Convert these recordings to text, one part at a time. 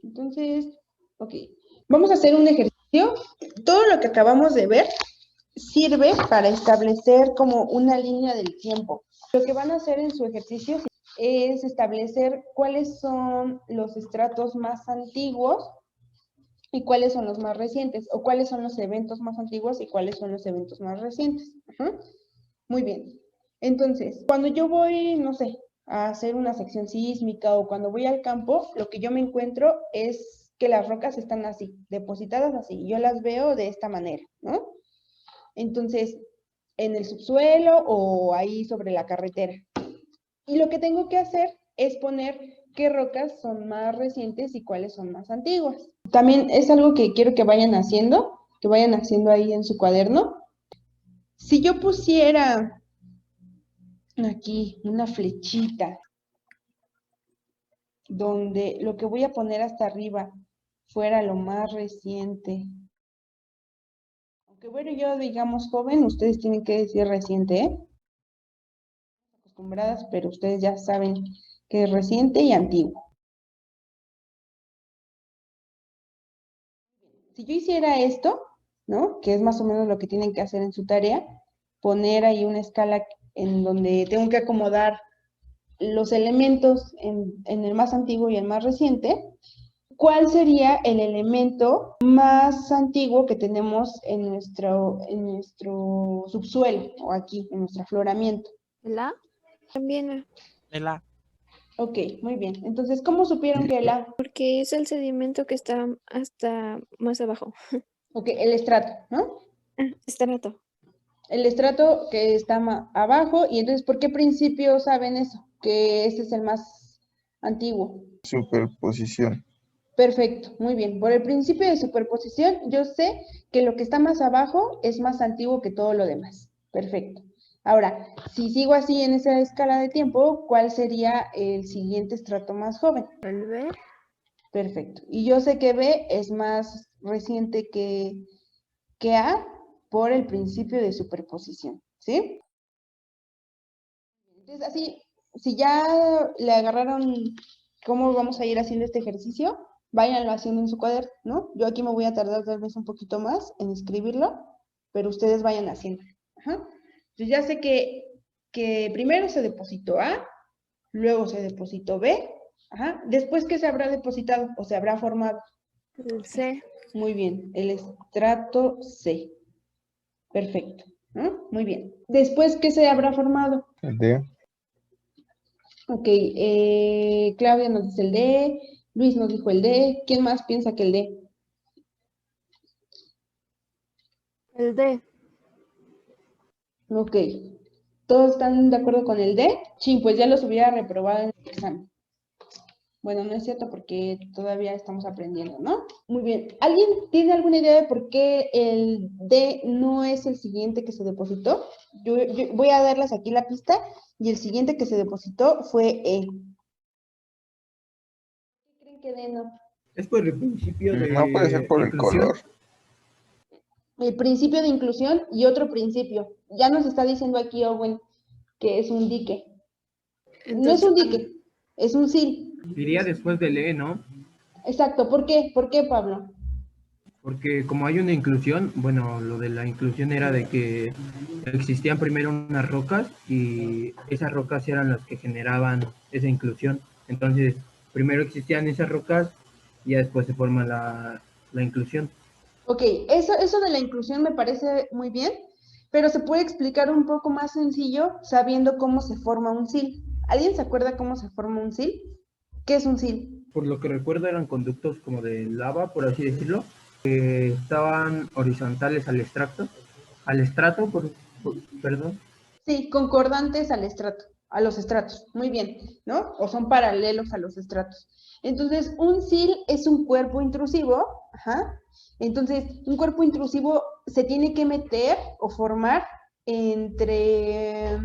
Entonces, ok. Vamos a hacer un ejercicio. Todo lo que acabamos de ver sirve para establecer como una línea del tiempo. Lo que van a hacer en su ejercicio es establecer cuáles son los estratos más antiguos y cuáles son los más recientes, o cuáles son los eventos más antiguos y cuáles son los eventos más recientes. Muy bien. Entonces, cuando yo voy, no sé, a hacer una sección sísmica o cuando voy al campo, lo que yo me encuentro es que las rocas están así, depositadas así. Yo las veo de esta manera, ¿no? Entonces, en el subsuelo o ahí sobre la carretera. Y lo que tengo que hacer es poner qué rocas son más recientes y cuáles son más antiguas. También es algo que quiero que vayan haciendo ahí en su cuaderno. Si yo pusiera aquí una flechita donde lo que voy a poner hasta arriba fuera lo más reciente. Aunque bueno, yo digamos joven, ustedes tienen que decir reciente, ¿eh? Acostumbradas, pero ustedes ya saben que es reciente y antiguo. Si yo hiciera esto, ¿no? Que es más o menos lo que tienen que hacer en su tarea, poner ahí una escala en donde tengo que acomodar los elementos en el más antiguo y el más reciente. ¿Cuál sería el elemento más antiguo que tenemos en nuestro subsuelo o aquí, en nuestro afloramiento? ¿La? También. El A. Ok, muy bien. Entonces, ¿cómo supieron que la? Porque es el sedimento que está hasta más abajo. Ok, el estrato, ¿no? Estrato. El estrato que está abajo, y entonces, ¿por qué principio saben eso? Que ese es el más antiguo. Superposición. Perfecto, muy bien. Por el principio de superposición, yo sé que lo que está más abajo es más antiguo que todo lo demás. Perfecto. Ahora, si sigo así en esa escala de tiempo, ¿cuál sería el siguiente estrato más joven? El B. Perfecto. Y yo sé que B es más reciente que A por el principio de superposición, ¿sí? Entonces, así, si ya le agarraron cómo vamos a ir haciendo este ejercicio, váyanlo haciendo en su cuaderno, ¿no? Yo aquí me voy a tardar tal vez un poquito más en escribirlo, pero ustedes vayan haciendo. Ajá. Entonces ya sé que primero se depositó A, luego se depositó B, ajá. Después, ¿qué se habrá depositado o se habrá formado? El C. Muy bien, el estrato C. Perfecto, ¿no? Muy bien. Después, ¿qué se habrá formado? El D. Ok, Claudia nos dice el D, Luis nos dijo el D, ¿quién más piensa que el D? El D. Ok, ¿todos están de acuerdo con el D? Sí, pues ya los hubiera reprobado en el examen. Bueno, no es cierto porque todavía estamos aprendiendo, ¿no? Muy bien, ¿alguien tiene alguna idea de por qué el D no es el siguiente que se depositó? Yo voy a darles aquí la pista y el siguiente que se depositó fue E. ¿Qué creen que D no? Es por el principio de No puede ser por el inclusión. color. El principio de inclusión y otro principio. Ya nos está diciendo aquí Owen que es un dique. No es Entonces, un dique, es un sil. Iría después del E, ¿no? Exacto, ¿por qué? ¿Por qué, Pablo? Porque como hay una inclusión, bueno, lo de la inclusión era de que existían primero unas rocas y esas rocas eran las que generaban esa inclusión. Entonces, primero existían esas rocas y ya después se forma la inclusión. Ok, eso de la inclusión me parece muy bien, pero se puede explicar un poco más sencillo sabiendo cómo se forma un sil. ¿Alguien se acuerda cómo se forma un sil? ¿Qué es un sil? Por lo que recuerdo eran conductos como de lava, por así decirlo, que estaban horizontales al estrato, perdón. Sí, concordantes al estrato, a los estratos, muy bien, ¿no? O son paralelos a los estratos. Entonces, un sil es un cuerpo intrusivo, ajá. Entonces, un cuerpo intrusivo se tiene que meter o formar entre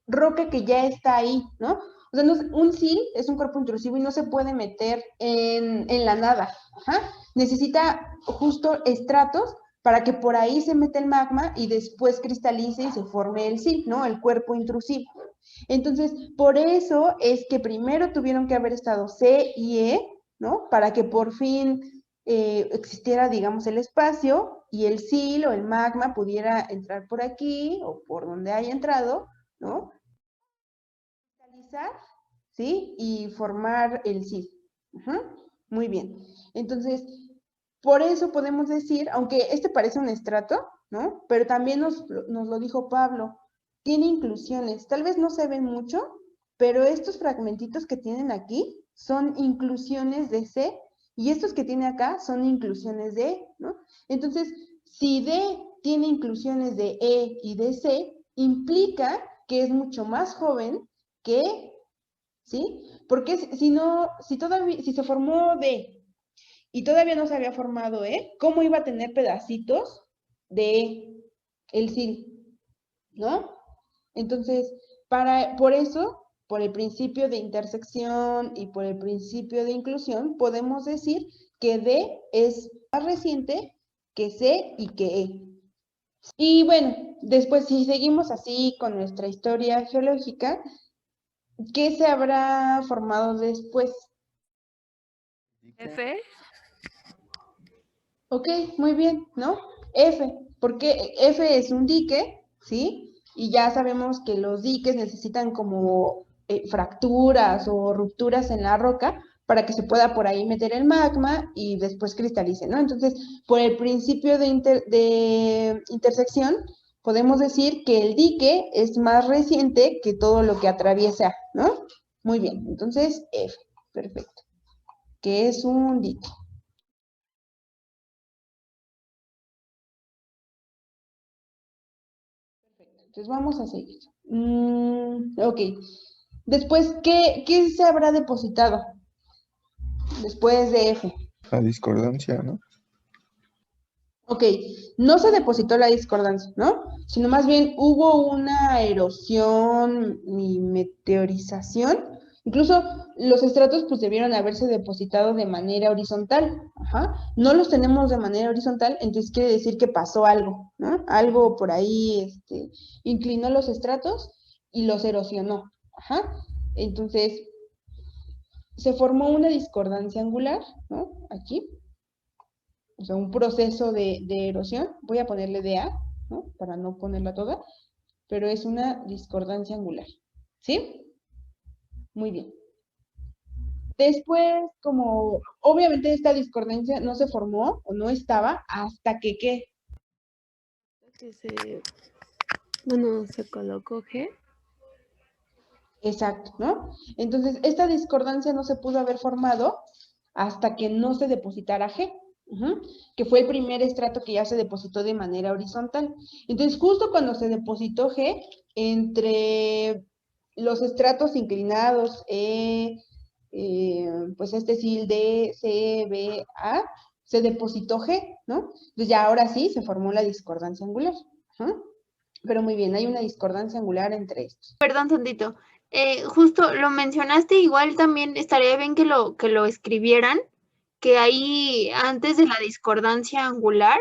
roca que ya está ahí, ¿no? O sea, un sil es un cuerpo intrusivo y no se puede meter en la nada, ajá. Necesita justo estratos para que por ahí se meta el magma y después cristalice y se forme el sil, ¿no? El cuerpo intrusivo. Entonces, por eso es que primero tuvieron que haber estado C y E ¿no? Para que por fin existiera, digamos, el espacio y el sil o el magma pudiera entrar por aquí o por donde haya entrado, ¿no? Cristalizar, ¿sí? Y formar el sil. Muy bien. Entonces, por eso podemos decir, aunque este parece un estrato, ¿no? Pero también nos lo dijo Pablo, tiene inclusiones. Tal vez no se ven mucho, pero estos fragmentitos que tienen aquí son inclusiones de C y estos que tiene acá son inclusiones de E, ¿no? Entonces, si D tiene inclusiones de E y de C, implica que es mucho más joven que E, ¿sí? Porque si no, si se formó D y todavía no se había formado E, ¿cómo iba a tener pedacitos de E, el sil? ¿No? Entonces, por eso, por el principio de intersección y por el principio de inclusión, podemos decir que D es más reciente que C y que E. Y bueno, después si seguimos así con nuestra historia geológica, ¿qué se habrá formado después? F. Ok, muy bien, ¿no? F, porque F es un dique, ¿sí? Y ya sabemos que los diques necesitan como fracturas o rupturas en la roca para que se pueda por ahí meter el magma y después cristalice, ¿no? Entonces, por el principio de intersección, podemos decir que el dique es más reciente que todo lo que atraviesa, ¿no? Muy bien, entonces F, perfecto, que es un dique. Entonces vamos a seguir. Ok. Después, ¿qué se habrá depositado? Después de F. La discordancia, ¿no? Ok, no se depositó la discordancia, ¿no? Sino más bien hubo una erosión y meteorización. Incluso los estratos pues debieron haberse depositado de manera horizontal. Ajá. No los tenemos de manera horizontal, entonces quiere decir que pasó algo, ¿no? Algo por ahí inclinó los estratos y los erosionó. Ajá. Entonces, se formó una discordancia angular, ¿no? Aquí. O sea, un proceso de erosión. Voy a ponerle DA, ¿no? Para no ponerla toda, pero es una discordancia angular. ¿Sí? Muy bien. Después, como obviamente esta discordancia no se formó o no estaba hasta que, ¿qué? Que se colocó G. Exacto, ¿no? Entonces, esta discordancia no se pudo haber formado hasta que no se depositara G, que fue el primer estrato que ya se depositó de manera horizontal. Entonces, justo cuando se depositó G, entre los estratos inclinados, pues sil D, C, B, A, se depositó G, ¿no? Entonces ya ahora sí se formó la discordancia angular. Pero muy bien, hay una discordancia angular entre estos. Perdón, tantito. Justo lo mencionaste, igual también estaría bien que lo escribieran, que ahí antes de la discordancia angular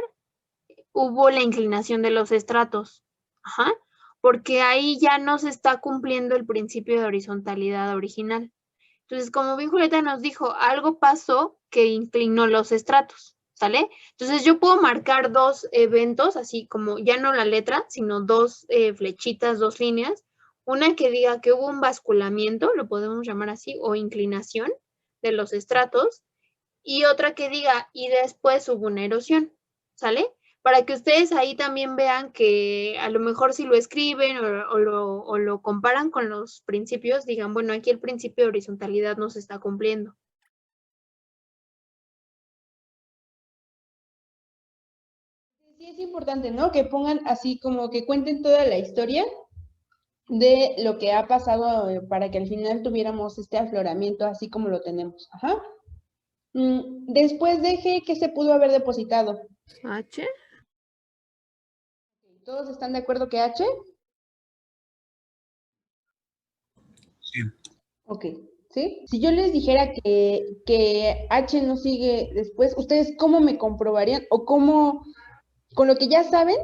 hubo la inclinación de los estratos. Ajá. Porque ahí ya no se está cumpliendo el principio de horizontalidad original. Entonces, como bien Julieta nos dijo, algo pasó que inclinó los estratos, ¿sale? Entonces yo puedo marcar dos eventos, así como ya no la letra, sino dos flechitas, dos líneas. Una que diga que hubo un basculamiento, lo podemos llamar así, o inclinación de los estratos, y otra que diga, y después hubo una erosión, ¿sale? Para que ustedes ahí también vean que a lo mejor si lo escriben o lo comparan con los principios, digan, bueno, aquí el principio de horizontalidad no se está cumpliendo. Sí, es importante, ¿no? Que pongan así como que cuenten toda la historia de lo que ha pasado para que al final tuviéramos este afloramiento así como lo tenemos. Ajá. Después de G, ¿qué se pudo haber depositado? H. ¿Todos están de acuerdo que H? Sí. Ok, ¿sí? Si yo les dijera que H no sigue después, ¿ustedes cómo me comprobarían? O cómo, con lo que ya saben,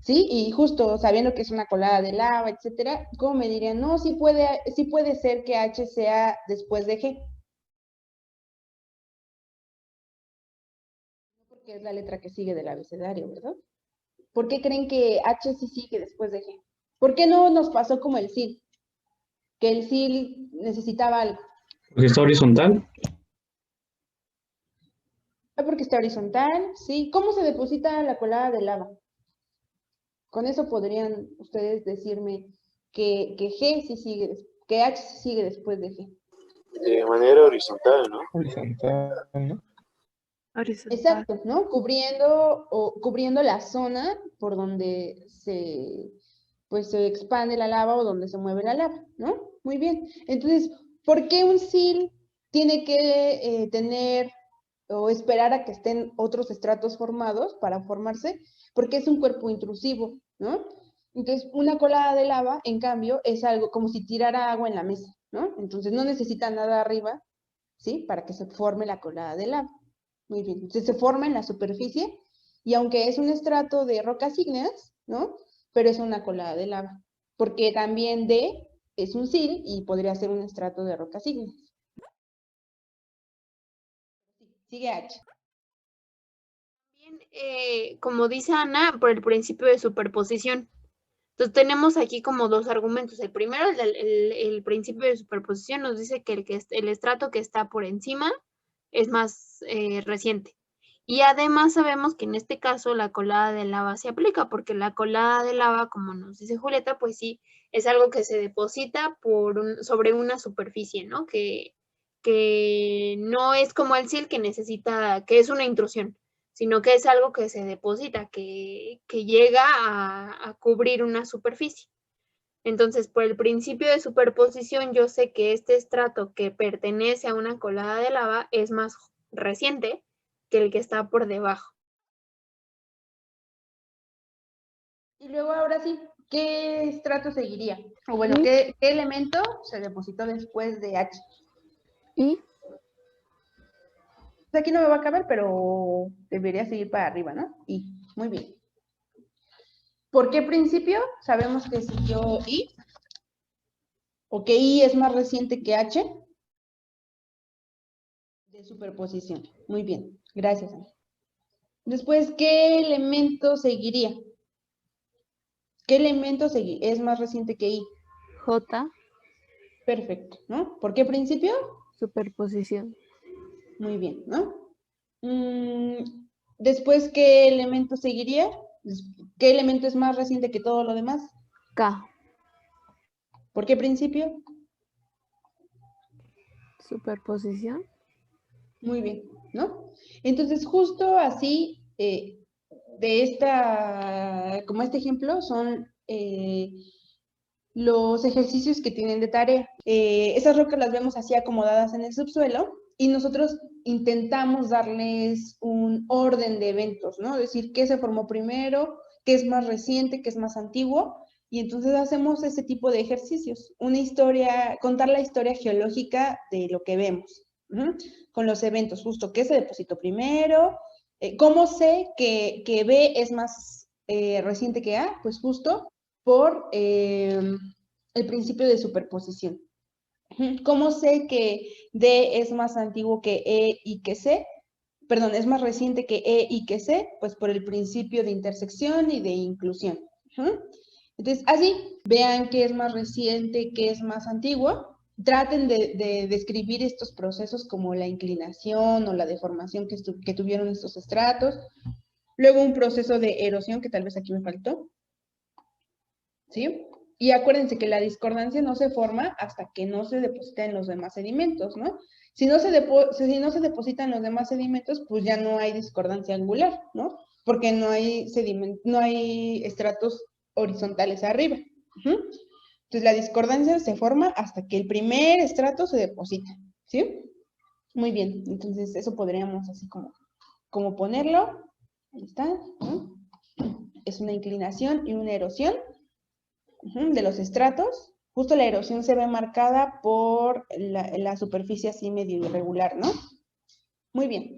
¿sí? Y justo sabiendo que es una colada de lava, etcétera, ¿cómo me dirían? No, sí puede ser que H sea después de G. que es la letra que sigue del abecedario, ¿verdad? ¿Por qué creen que H sí sigue después de G? ¿Por qué no nos pasó como el SIL? Que el SIL necesitaba algo. Porque está horizontal. Porque está horizontal, ¿sí? ¿Cómo se deposita la colada de lava? Con eso podrían ustedes decirme que G sí sigue, que H sí sigue después de G. De manera horizontal, ¿no? Horizontal, ¿no? Horizontal. Exacto, ¿no? Cubriendo la zona por donde pues se expande la lava o donde se mueve la lava, ¿no? Muy bien. Entonces, ¿por qué un SIL tiene que tener o esperar a que estén otros estratos formados para formarse? Porque es un cuerpo intrusivo, ¿no? Entonces, una colada de lava, en cambio, es algo como si tirara agua en la mesa, ¿no? Entonces, no necesita nada arriba, ¿sí? Para que se forme la colada de lava. Muy bien. Entonces, se forma en la superficie y aunque es un estrato de rocas ígneas, ¿no? Pero es una colada de lava. Porque también D es un SIL y podría ser un estrato de rocas ígneas. Sigue H. También, como dice Ana, por el principio de superposición. Entonces tenemos aquí como dos argumentos. El primero, el principio de superposición nos dice que el estrato que está por encima es más reciente. Y además sabemos que en este caso la colada de lava se aplica, porque la colada de lava, como nos dice Julieta, pues sí, es algo que se deposita sobre una superficie, ¿no? Que no es como el SIL que necesita, que es una intrusión, sino que es algo que se deposita, que llega a cubrir una superficie. Entonces, por el principio de superposición, yo sé que este estrato que pertenece a una colada de lava es más reciente que el que está por debajo. Y luego, ahora sí, ¿qué estrato seguiría? O bueno, ¿qué elemento se depositó después de H? Y Pues aquí no me va a caber, pero debería seguir para arriba, ¿no? Y, muy bien. ¿Por qué principio? Sabemos que siguió I. ¿O que I es más reciente que H? De superposición. Muy bien, gracias, Ana. Después, ¿qué elemento seguiría? ¿Qué elemento es más reciente que I? J, Perfecto, ¿no? ¿Por qué principio? superposición. Muy bien, ¿no? Después, ¿qué elemento seguiría? ¿Qué elemento es más reciente que todo lo demás? K, ¿Por qué principio? superposición. Muy bien, ¿no? Entonces, justo así, como este ejemplo, son los ejercicios que tienen de tarea. Esas rocas las vemos así acomodadas en el subsuelo y nosotros intentamos darles un orden de eventos, ¿no? Es decir, qué se formó primero, qué es más reciente, qué es más antiguo, y entonces hacemos ese tipo de ejercicios. Una historia, contar la historia geológica de lo que vemos, con los eventos, justo qué se depositó primero, cómo sé que B es más reciente que A, pues justo por el principio de superposición. ¿Cómo sé que D es más antiguo que E y que C? Perdón, es más reciente que E y que C, pues por el principio de intersección y de inclusión. Entonces, así, vean qué es más reciente, qué es más antiguo. Traten de describir estos procesos como la inclinación o la deformación que tuvieron estos estratos. Luego un proceso de erosión, que tal vez aquí me faltó. ¿Sí? Y acuérdense que la discordancia no se forma hasta que no se depositen los demás sedimentos, ¿no? Si no se depositan los demás sedimentos, pues ya no hay discordancia angular, ¿no? Porque no hay estratos horizontales arriba. Entonces la discordancia se forma hasta que el primer estrato se deposita, ¿sí? Muy bien, entonces eso podríamos así como ponerlo. Ahí está, ¿no? Es una inclinación y una erosión de los estratos. Justo la erosión se ve marcada por la superficie así medio irregular, ¿no? Muy bien.